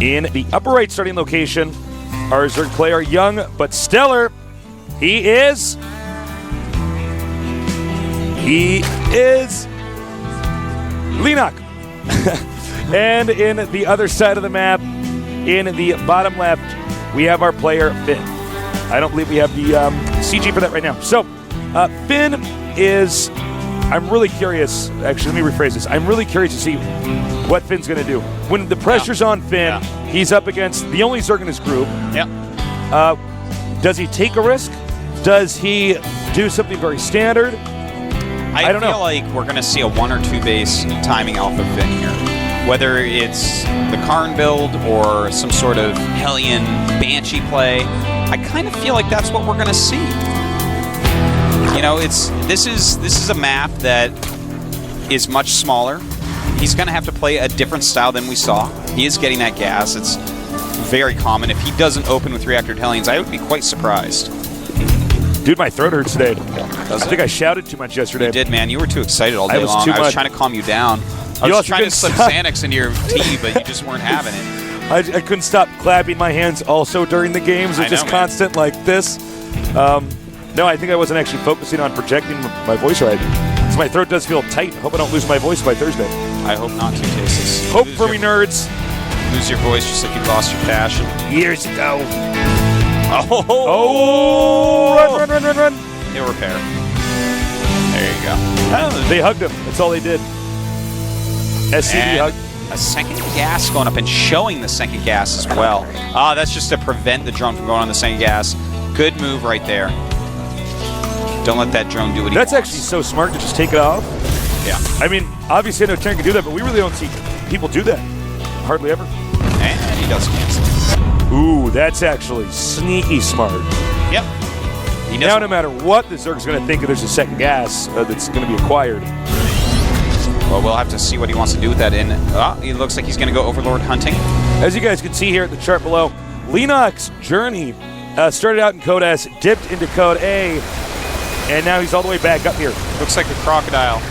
In the upper right starting location, our Zerg player, young but stellar, he is Leenock. And in the other side of the map, in the bottom left, we have our player, Finn. I don't believe we have the CG for that right now. So, Finn is, I'm really curious, actually, let me rephrase this. I'm really curious to see what Finn's going to do. When the pressure's on Finn, he's up against the only Zerg in his group. Does he take a risk? Does he do something very standard? I don't know. I feel like we're going to see a 1 or 2 base timing alpha Finn here. Whether it's the Karn build or some sort of Hellion Banshee play, I kind of feel like that's what we're going to see. You know, this is a map that is much smaller. He's going to have to play a different style than we saw. He is getting that gas. It's very common. If he doesn't open with reactored Hellions, I would be quite surprised. Dude, my throat hurts today. I think I shouted too much yesterday. You did, man. You were too excited all day long. I was trying to calm you down. I was trying to slip Xanax into your tea, but you just weren't having it. I couldn't stop clapping my hands also during the games. It was just constant like this. No, I think I wasn't actually focusing on projecting my voice right. So my throat does feel tight. I hope I don't lose my voice by Thursday. I hope not, too, Tasis. Hope for me, nerds. Lose your voice just like you lost your passion. Years ago. Run. He'll repair. There you go. They hugged him. That's all they did. SCD hug. A second gas going up and showing the second gas as well. That's just to prevent the drone from going on the second gas. Good move right there. Don't let that drone do what he wants. That's actually so smart to just take it off. Yeah. I mean, obviously I know Terran can do that, but we really don't see people do that. Hardly ever. And he does cancel. Ooh, that's actually sneaky smart. Yep. Now, no matter what the Zerg's going to think, there's a second gas that's going to be acquired. Well, we'll have to see what he wants to do with that. He looks like he's going to go Overlord hunting. As you guys can see here at the chart below, Leenock's journey started out in Code S, dipped into Code A, and now he's all the way back up here. Looks like a crocodile.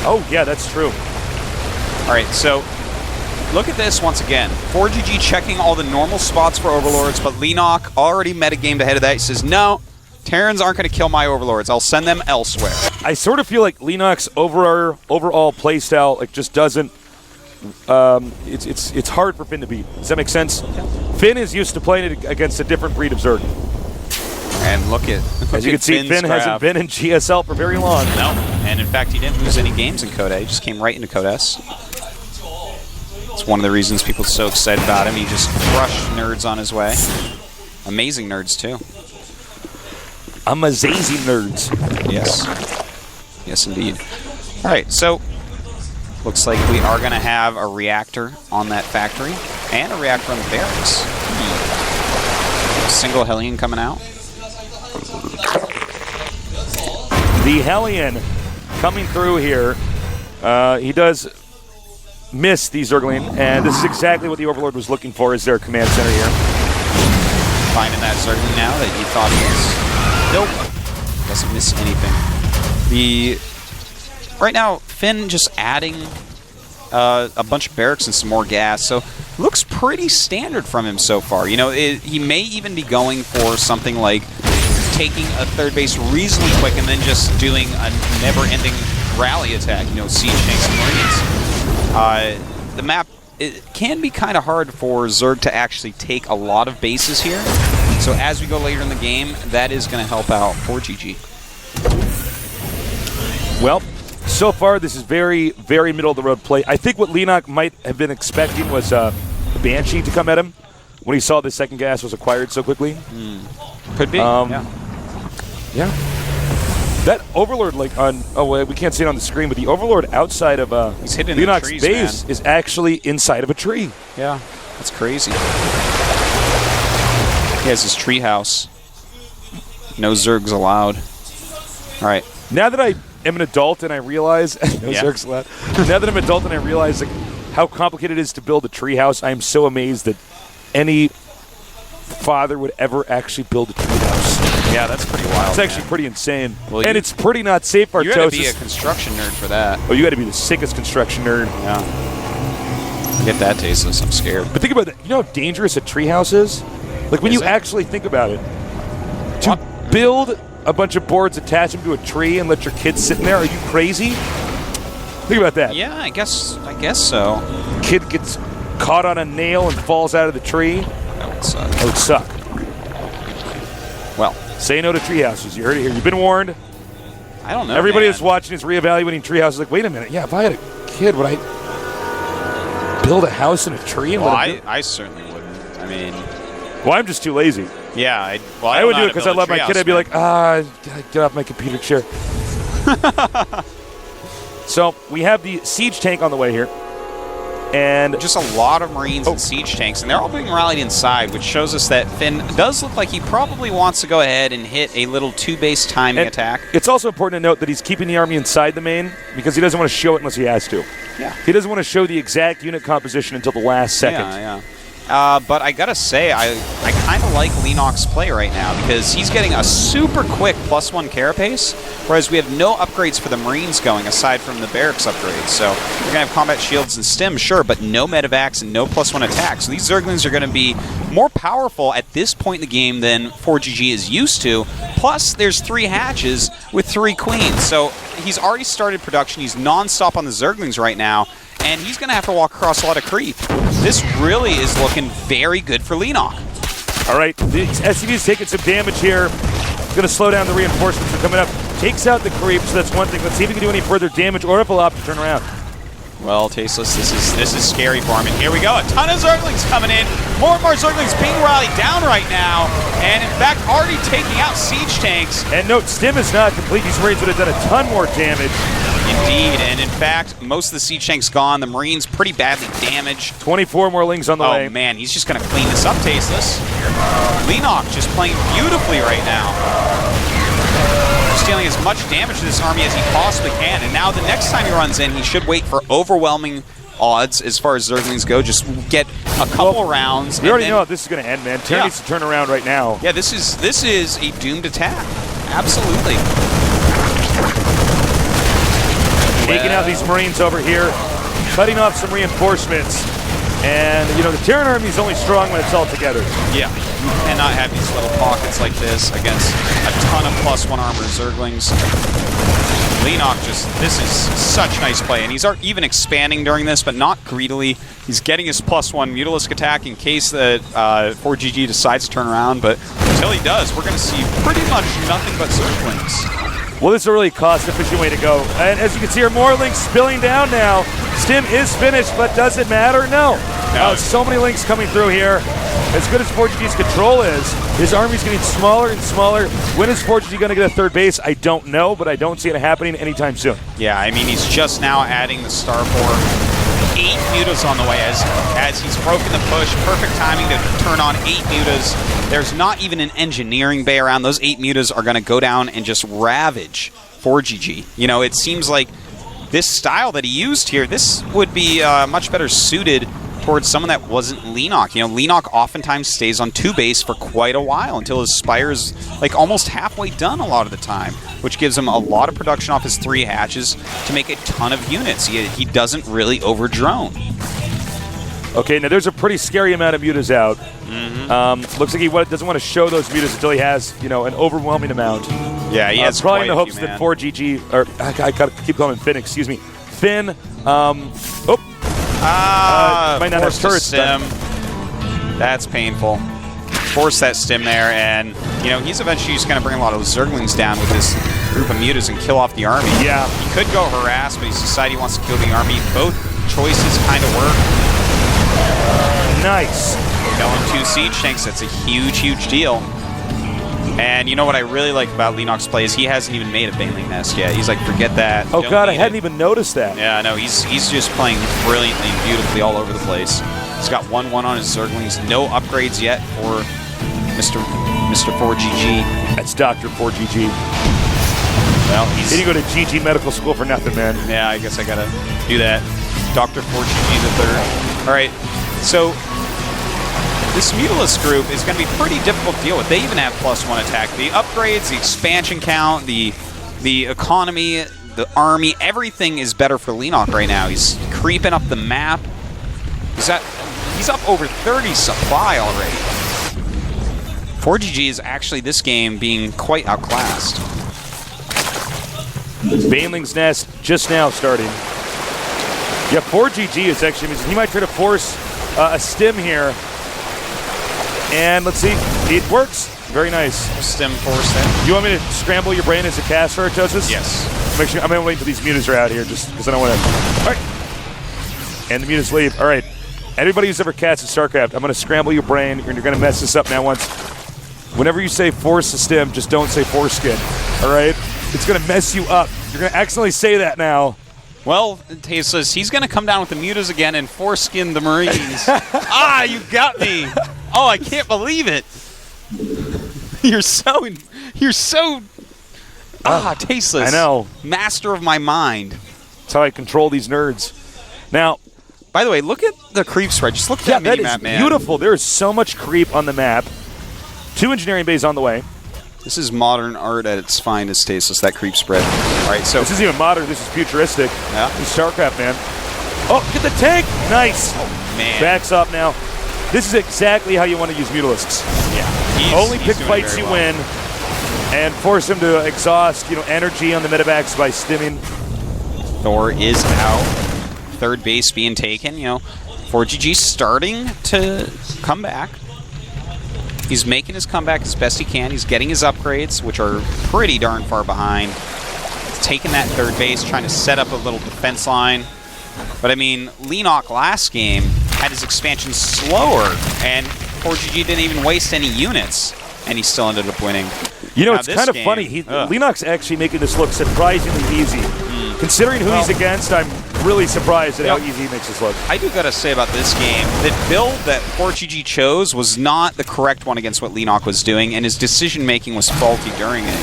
Oh, yeah, that's true. All right, so look at this once again. ForGG checking all the normal spots for Overlords, but Leenock already metagamed ahead of that. He says, no, Terrans aren't going to kill my Overlords. I'll send them elsewhere. I sort of feel like Leenock's overall playstyle just doesn't. It's hard for Finn to beat. Does that make sense? Yeah. Finn is used to playing it against a different breed of Zerg. And look as you can see, Finn hasn't been in GSL for very long. No, and in fact, he didn't lose any games in Code A. He just came right into Code S. It's one of the reasons people are so excited about him. He just crushed nerds on his way. Amazing nerds, too. Amazing nerds. Yes. Yes, indeed. All right, so looks like we are going to have a reactor on that factory and a reactor on the barracks. Single Hellion coming out. The Hellion coming through here. He does miss the Zergling, and this is exactly what the Overlord was looking for as their command center here. Finding that Zergling now that he thought he was. Nope. Doesn't miss anything. Right now, Finn just adding a bunch of barracks and some more gas, so looks pretty standard from him so far. You know, he may even be going for something like taking a third base reasonably quick and then just doing a never-ending rally attack, you know, siege tanks and marines. The map, it can be kind of hard for Zerg to actually take a lot of bases here. So as we go later in the game, that is going to help out ForGG. Well, so far this is very, very middle-of-the-road play. I think what Leenock might have been expecting was a Banshee to come at him when he saw the second gas was acquired so quickly. Could be, yeah. That Overlord, we can't see it on the screen, but the Overlord outside of he's hidden Leenock's in the trees, base is actually inside of a tree. Yeah, that's crazy. He has his tree house. No Zergs allowed. All right. Now that I am an adult and I realize Zergs allowed. Now that I'm an adult and I realize how complicated it is to build a tree house, I am so amazed that any father would ever actually build a tree house. Yeah, that's pretty wild. It's actually pretty insane. Well, and it's pretty not safe, Artosis. You got to be a construction nerd for that. Oh, you got to be the sickest construction nerd. Yeah. Get that tasteless. I'm scared. But think about that. You know how dangerous a treehouse is? Like when you actually think about it. To build a bunch of boards, attach them to a tree, and let your kids sit in there. Are you crazy? Think about that. Yeah, I guess so. Kid gets caught on a nail and falls out of the tree. That would suck. That would suck. Well, say no to treehouses. You heard it here. You've been warned. I don't know. Everybody that's watching is reevaluating treehouses. Like, wait a minute. Yeah, if I had a kid, would I build a house in a tree? And well, I certainly wouldn't. I mean, well, I'm just too lazy. Yeah, I would do it because I love my kid. I'd be like, get off my computer chair. So we have the siege tank on the way here. And just a lot of Marines and siege tanks, and they're all being rallied inside, which shows us that Finn does look like he probably wants to go ahead and hit a little 2-base timing attack. It's also important to note that he's keeping the army inside the main because he doesn't want to show it unless he has to. Yeah. He doesn't want to show the exact unit composition until the last second. Yeah. But I gotta say, I kind of like Leenock's play right now because he's getting a super quick +1 carapace, whereas we have no upgrades for the Marines going aside from the barracks upgrades. So we're gonna have combat shields and stim, sure, but no medevacs and no +1 attacks. So these Zerglings are gonna be more powerful at this point in the game than ForGG is used to. Plus, there's 3 hatches with 3 queens. So he's already started production. He's non-stop on the Zerglings right now. And he's going to have to walk across a lot of creep. This really is looking very good for Leenock. All right, the SCV is taking some damage here. Going to slow down the reinforcements that are coming up. Takes out the creep, so that's one thing. Let's see if he can do any further damage or if he'll opt to turn around. Well, Tasteless, this is scary for him. And here we go, a ton of Zerglings coming in. More and more Zerglings being rallied down right now. And in fact, already taking out siege tanks. And note, stim is not complete. These Marines would have done a ton more damage. Indeed, and in fact, most of the siege tanks gone. The Marines pretty badly damaged. 24 more lings on the way. Oh man, he's just going to clean this up, Tasteless. Leenock just playing beautifully right now. Just dealing as much damage to this army as he possibly can. And now the next time he runs in, he should wait for overwhelming odds as far as Zerglings go. Just get a couple rounds. We already know how this is going to end, man. Terry needs to turn around right now. Yeah, this is a doomed attack. Absolutely. Taking out these Marines over here, cutting off some reinforcements. And, you know, the Terran army is only strong when it's all together. Yeah, you cannot have these little pockets like this against a ton of +1 armor Zerglings. Leenock this is such nice play, and he's even expanding during this, but not greedily. He's getting his +1 Mutalisk attack in case that ForGG decides to turn around, but until he does, we're going to see pretty much nothing but Zerglings. Well, this is a really cost-efficient way to go. And as you can see here, more links spilling down now. Stim is finished, but does it matter? No. So many links coming through here. As good as ForGG's control is, his army's getting smaller and smaller. When is ForGG going to get a 3rd base? I don't know, but I don't see it happening anytime soon. Yeah, I mean, he's just now adding the Starport. 8 mutas on the way as he's broken the push. Perfect timing to turn on 8 mutas. There's not even an engineering bay around. Those 8 mutas are going to go down and just ravage ForGG. You know, it seems like this style that he used here, this would be much better suited towards someone that wasn't Leenock. You know, Leenock oftentimes stays on 2 base for quite a while until his Spire's like almost halfway done a lot of the time, which gives him a lot of production off his 3 hatches to make a ton of units. He doesn't really over-drone. Okay, now there's a pretty scary amount of mutas out. Looks like he doesn't want to show those mutas until he has, you know, an overwhelming amount. Yeah, he has probably in the quite a hopes few, that ForGG, or I gotta keep calling him Finn, excuse me. Finn, might not have turrets. Stim. That's painful. Force that stim there, and you know he's eventually just going to bring a lot of Zerglings down with this group of mutas and kill off the army. Yeah, he could go harass, but he's decided he wants to kill the army. Both choices kind of work. Nice. Going 2 siege tanks. That's a huge deal. And you know what I really like about Leenock's play is he hasn't even made a Baneling Nest yet. He's like, forget that. Oh god, I hadn't even noticed that. Yeah, no, he's just playing brilliantly, beautifully all over the place. He's got 1-1 on his Zerglings. No upgrades yet for Mr. ForGG. That's Dr. ForGG. Well, he didn't go to GG Medical School for nothing, man. Yeah, I guess I gotta do that. Dr. ForGG the 3rd. All right, so this Mutalisk group is going to be pretty difficult to deal with. They even have +1 attack. The upgrades, the expansion count, the economy, the army, everything is better for Leenock right now. He's creeping up the map. He's up over 30 supply already. ForGG is actually this game being quite outclassed. Baneling's Nest just now starting. Yeah, ForGG is actually, he might try to force a stim here. And let's see, it works. Very nice. Stim force there. You want me to scramble your brain as a caster, Joseph? Yes. Make sure, I'm going to wait until these mutas are out here just because I don't want to. All right. And the mutas leave. All right. Anybody who's ever cast in StarCraft, I'm going to scramble your brain, and you're going to mess this up now once. Whenever you say force a stim, just don't say foreskin. All right? It's going to mess you up. You're going to accidentally say that now. Well, Tasteless, he's going to come down with the mutas again and foreskin the Marines. You got me. Oh, I can't believe it. You're so Tasteless. I know. Master of my mind. That's how I control these nerds. Now, by the way, look at the creep spread. Just look at that mini-map, man. Beautiful. There is so much creep on the map. 2 engineering bays on the way. This is modern art at its finest, Tasteless, that creep spread. All right, so this isn't even modern. This is futuristic. Yeah. This is StarCraft, man. Oh, get the tank. Nice. Oh, man. Backs up now. This is exactly how you want to use Mutalisks. Yeah. Only pick fights you win and force him to exhaust, energy on the medevacs by stimming. Thor is out. Third base being taken. ForGG starting to come back. He's making his comeback as best he can. He's getting his upgrades, which are pretty darn far behind. He's taking that third base, trying to set up a little defense line. But, I mean, Leenock last game had his expansion slower, and ForGG didn't even waste any units, and he still ended up winning. It's kind of funny. Leenock's actually making this look surprisingly easy. Considering who he's against, I'm really surprised at how easy he makes this look. I do got to say about this game, the build that ForGG chose was not the correct one against what Leenock was doing, and his decision-making was faulty during it.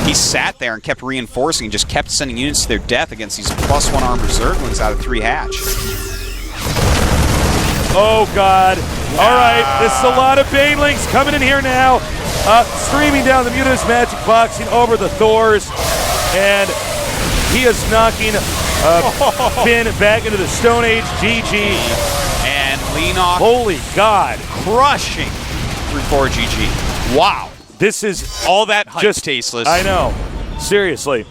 He sat there and kept reinforcing, just kept sending units to their death against these +1 armed Zerglings out of 3 hatch. Oh, God. All right, this is a lot of Banelings coming in here now. Streaming down the Mutas, Magic boxing over the Thors, and he is knocking Finn back into the Stone Age. GG. And Leenock, holy God, crushing through ForGG. Wow. This is all that hype, just Tasteless. I know. Seriously.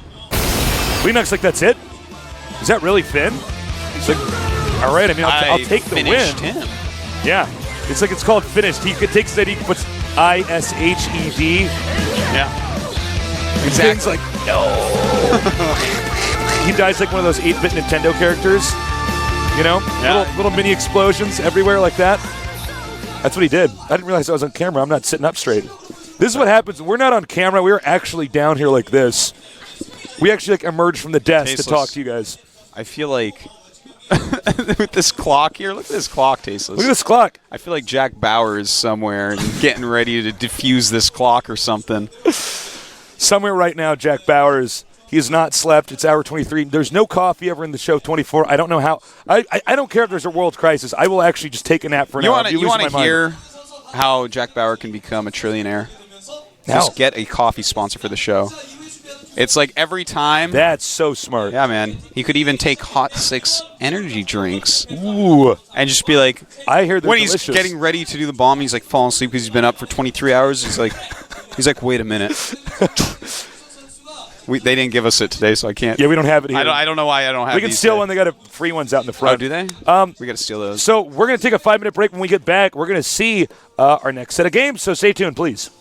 Leenock's like, that's it? Is that really Finn? It's like, all right, I mean, I'll take the win. Him. Yeah. It's like it's called finished. He takes that, he puts ISHED. Yeah. Exactly. Finn's like, no. He dies like one of those 8-bit Nintendo characters. Yeah. Little mini explosions everywhere like that. That's what he did. I didn't realize I was on camera. I'm not sitting up straight. This is what happens. We're not on camera. We're actually down here like this. We actually emerged from the desk to talk to you guys. I feel like with this clock here, look at this clock, Tasteless. Look at this clock. I feel like Jack Bauer is somewhere and getting ready to defuse this clock or something. Somewhere right now, Jack Bauer he has not slept. It's hour 23. There's no coffee ever in the show 24. I don't know how. I don't care if there's a world crisis. I will actually just take a nap for an hour. You want to hear how Jack Bauer can become a trillionaire? No. Just get a coffee sponsor for the show. It's like every time. That's so smart. Yeah, man. He could even take Hot 6 energy drinks. Ooh. And just be like, I hear they're when delicious. He's getting ready to do the bomb, he's like falling asleep because he's been up for 23 hours. He's like, wait a minute. They didn't give us it today, so I can't. Yeah, we don't have it here. I don't know why I don't have it. We can steal one. They got free ones out in the front. Oh, do they? We got to steal those. So we're going to take a 5-minute break. When we get back, we're going to see our next set of games. So stay tuned, please.